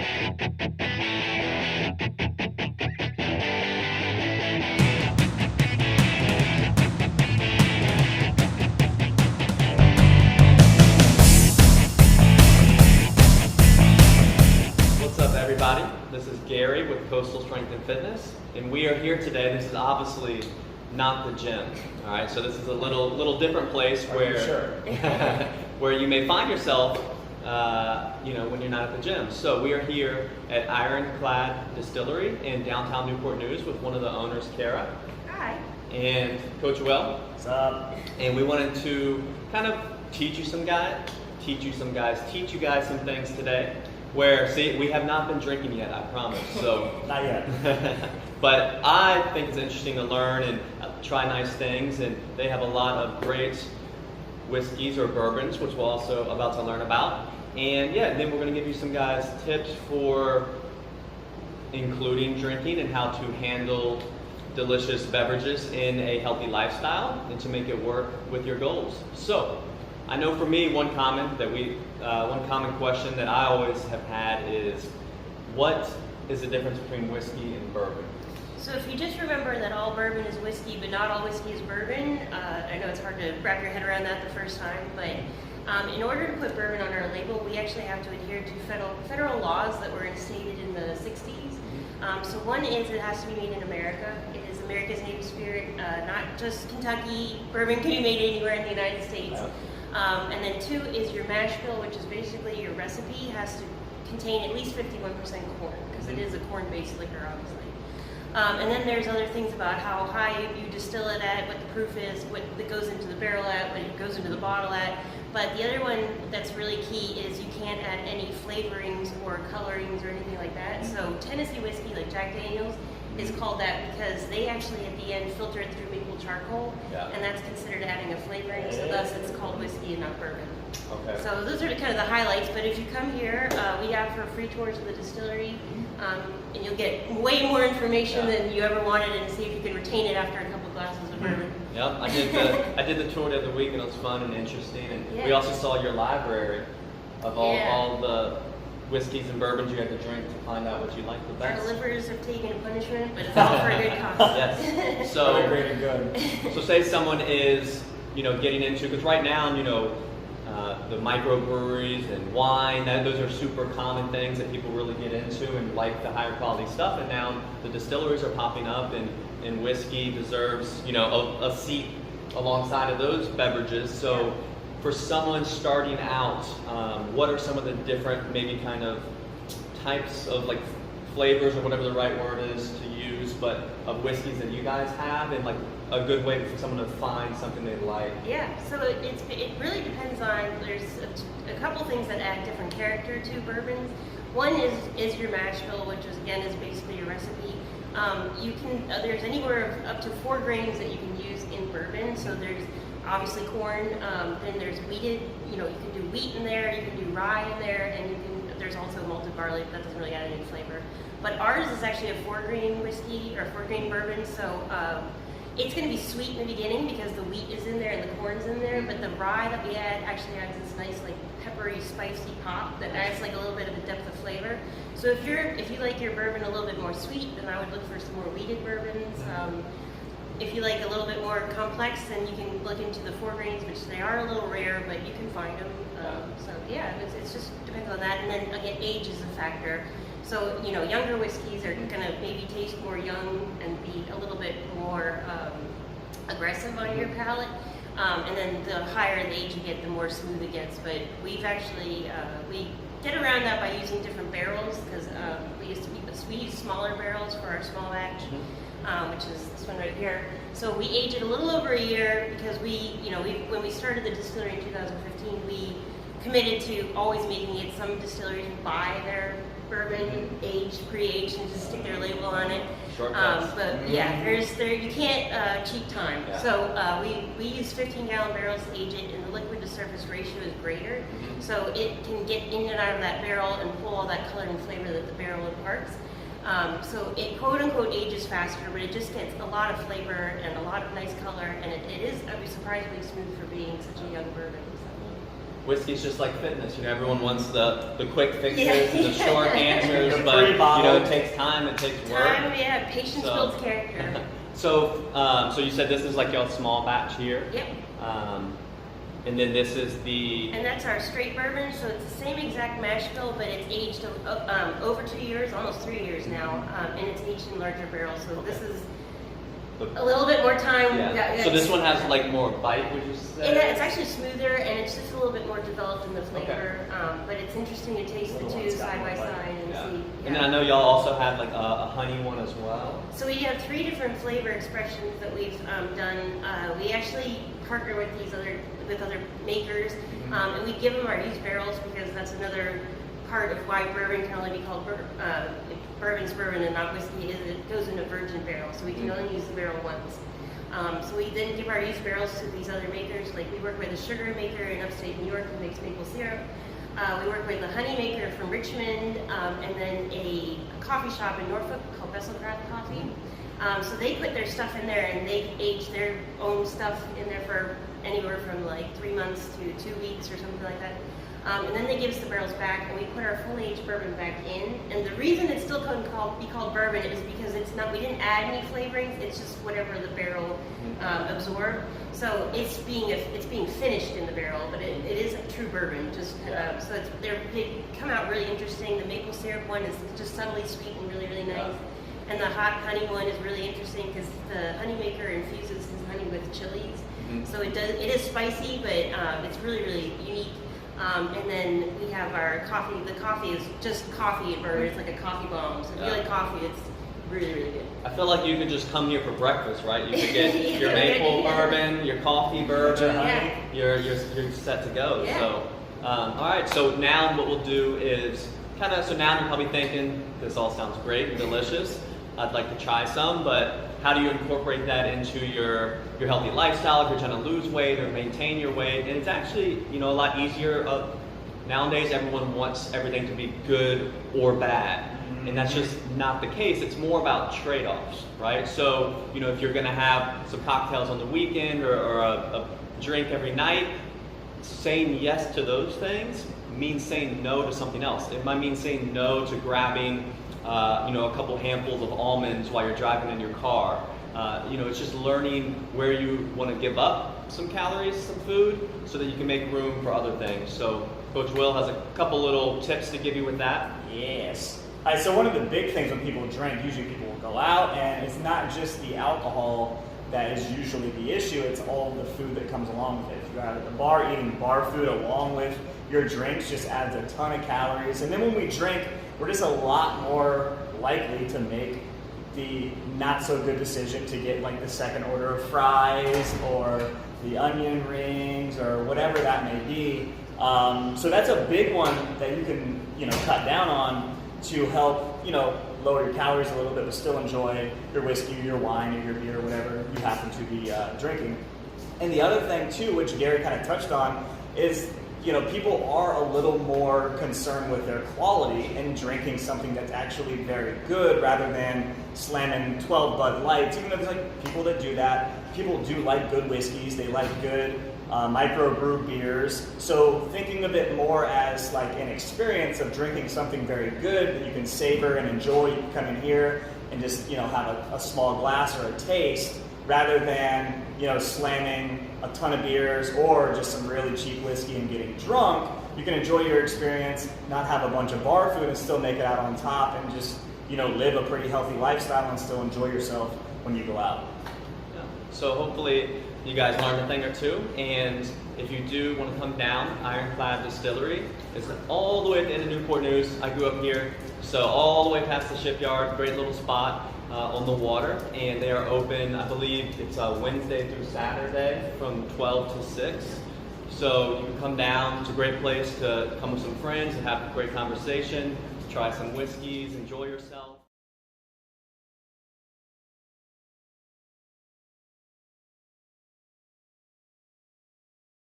What's up, everybody? This is Gary with Coastal Strength and Fitness, and we are here today. This is obviously not the gym, all right? So this is a little different place where where you may find yourself, when you're not at the gym. So we are here at Ironclad Distillery in downtown Newport News with one of the owners, Kara. Hi. And Coach Will. What's up? And we wanted to kind of teach you guys some things today. Where, see, we have not been drinking yet, I promise. So, Not yet. but I think it's interesting to learn and try nice things, and they have a lot of great whiskeys or bourbons, which we're also about to learn about. And yeah, then we're going to give you some guys tips for including drinking and how to handle delicious beverages in a healthy lifestyle and to make it work with your goals. So, I know for me, one common question that I always have had is, what is the difference between whiskey and bourbon? So if you just remember that all bourbon is whiskey, but not all whiskey is bourbon, I know it's hard to wrap your head around that the first time, but in order to put bourbon on our label, we actually have to adhere to federal laws that were instated in the 60s. So one is it has to be made in America. It is America's native spirit, not just Kentucky. Bourbon can be made anywhere in the United States. And then two is your mash bill, which is basically your recipe has to contain at least 51% corn, because it is a corn-based liquor, obviously. And then there's other things about how high you distill it at, what the proof is, what that goes into the barrel at, what it goes into the bottle at. But the other one that's really key is you can't add any flavorings or colorings or anything like that. So Tennessee whiskey, like Jack Daniel's, is called that because they actually at the end filter it through maple charcoal, and that's considered adding a flavoring, so thus it's called whiskey and not bourbon. Okay. So those are kind of the highlights, but if you come here, we offer free tours of the distillery, and you'll get way more information than you ever wanted, and see if you can retain it after a couple glasses of bourbon. Yep, I did the tour the other week, and it was fun and interesting, and we also saw your library of all the whiskeys and bourbons you had to drink to find out what you liked the best. Our livers have taken a punishment, but it's all for a good cause. Yes. So Great and good. So say someone is, getting into, because right now, the microbreweries and wine, those are super common things that people really get into and like the higher quality stuff. And now the distilleries are popping up, and whiskey deserves, a seat alongside of those beverages. So for someone starting out, what are some of the different maybe kind of types of like flavors or whatever the right word is to use, but of whiskeys that you guys have, and like a good way for someone to find something they like? Yeah, so it really depends on, there's a couple things that add different character to bourbons. One is your mash bill, which is basically your recipe. There's anywhere up to 4 grains that you can use in bourbon. So there's obviously corn, then there's wheated, you can do wheat in there, you can do rye in there, and there's also malted barley, but that doesn't really add any flavor. But ours is actually a 4-grain whiskey, or 4-grain bourbon, so it's going to be sweet in the beginning because the wheat is in there and the corn's in there, but the rye that we add actually adds this nice like peppery, spicy pop that adds like a little bit of a depth of flavor. So if you like your bourbon a little bit more sweet, then I would look for some more wheated bourbons. If you like a little bit more complex, then you can look into the 4 grains, which they are a little rare, but you can find them. So yeah, it's just depends on that. And then again, age is a factor. So younger whiskeys are gonna maybe taste more young and be a little bit more aggressive on your palate. And then the higher in age you get, the more smooth it gets. But we've actually we get around that by using different barrels, because we use smaller barrels for our small batch. Which is this one right here. So we age it a little over a year because when we started the distillery in 2015, we committed to always making it. Some distilleries buy their bourbon aged, pre-aged, and just stick their label on it. But yeah, you can't cheat time. Yeah. So we use 15-gallon barrels to age it, and the liquid to surface ratio is greater, so it can get in and out of that barrel and pull all that color and flavor that the barrel imparts. So it quote-unquote ages faster, but it just gets a lot of flavor and a lot of nice color, and it is surprisingly smooth for being such a young bourbon. So. whiskey's just like fitness. You know, everyone wants the quick fixes, Yeah. and the short answers, The but free bottle. it takes time, it takes work. Time, yeah, patience builds character. So, so you said this is like your small batch here. Yep. And then this is the. And that's our straight bourbon, so it's the same exact mash bill, but it's aged over 2 years, almost 3 years now, and it's aged in larger barrels. So this is a little bit more time. Yeah. So this one has like more bite, would you say? It's actually smoother, and it's just a little bit more developed in the flavor. But it's interesting to taste the two side by side and see. Yeah. And then I know y'all also have like a honey one as well. So we have 3 different flavor expressions that we've done. We actually partner with other makers, and we give them our used barrels because that's another part of why bourbon can only be called bourbon's bourbon and not whiskey. Is it goes in a virgin barrel, so we can only use the barrel once. So we then give our used barrels to these other makers. Like we work with a sugar maker in upstate New York who makes maple syrup. We work with a honey maker from Richmond, and then a coffee shop in Norfolk called Vesselcraft Coffee. So they put their stuff in there and they age their own stuff in there for anywhere from like 3 months to 2 weeks or something like that. And then they give us the barrels back, and we put our full aged bourbon back in. And the reason it still can be called bourbon is because we didn't add any flavorings. It's just whatever the barrel absorbed. So it's being finished in the barrel, but it is a true bourbon. So they come out really interesting. The maple syrup one is just subtly sweet and really really nice. And the hot honey one is really interesting because the honey maker infuses his honey with chilies. So it is spicy, but it's really really unique. And then we have our coffee. The coffee is just coffee bourbon. It's like a coffee bomb. So if you like coffee, it's really, really good. I feel like you could just come here for breakfast, right? You could get your maple bourbon, your coffee bourbon, you're set to go. Yeah. So, all right. So now what we'll do is so now you're probably thinking, this all sounds great and delicious. I'd like to try some, but how do you incorporate that into your healthy lifestyle if you're trying to lose weight or maintain your weight? And it's actually, a lot easier. Nowadays, everyone wants everything to be good or bad. And that's just not the case. It's more about trade-offs, right? So, if you're gonna have some cocktails on the weekend or a drink every night, saying yes to those things means saying no to something else. It might mean saying no to grabbing a couple handfuls of almonds while you're driving in your car. It's just learning where you want to give up some calories, some food, so that you can make room for other things. So Coach Will has a couple little tips to give you with that. Yes. So one of the big things when people drink, usually people will go out, and it's not just the alcohol that is usually the issue, it's all the food that comes along with it. If you're out at the bar, eating bar food along with your drinks just adds a ton of calories. And then when we drink, we're just a lot more likely to make the not so good decision to get like the second order of fries or the onion rings or whatever that may be. So that's a big one that you can cut down on to help lower your calories a little bit, but still enjoy your whiskey, your wine, or your beer, whatever you happen to be drinking. And the other thing too, which Gary kind of touched on, is people are a little more concerned with their quality and drinking something that's actually very good rather than slamming 12 Bud Lights. Even though there's like people that do that, people do like good whiskeys, they like good microbrew beers. So thinking of it more as like an experience of drinking something very good that you can savor and enjoy. You can come in here and just have a small glass or a taste, rather than slamming a ton of beers or just some really cheap whiskey and getting drunk. You can enjoy your experience, not have a bunch of bar food, and still make it out on top, and just live a pretty healthy lifestyle and still enjoy yourself when you go out. Yeah. So hopefully you guys learned a thing or two, and if you do want to come down, Ironclad Distillery is all the way at the end of Newport News. I grew up here, so all the way past the shipyard, great little spot. On the water, and they are open, I believe it's Wednesday through Saturday from 12 to 6. So you can come down. It's a great place to come with some friends and have a great conversation, try some whiskeys, enjoy yourself.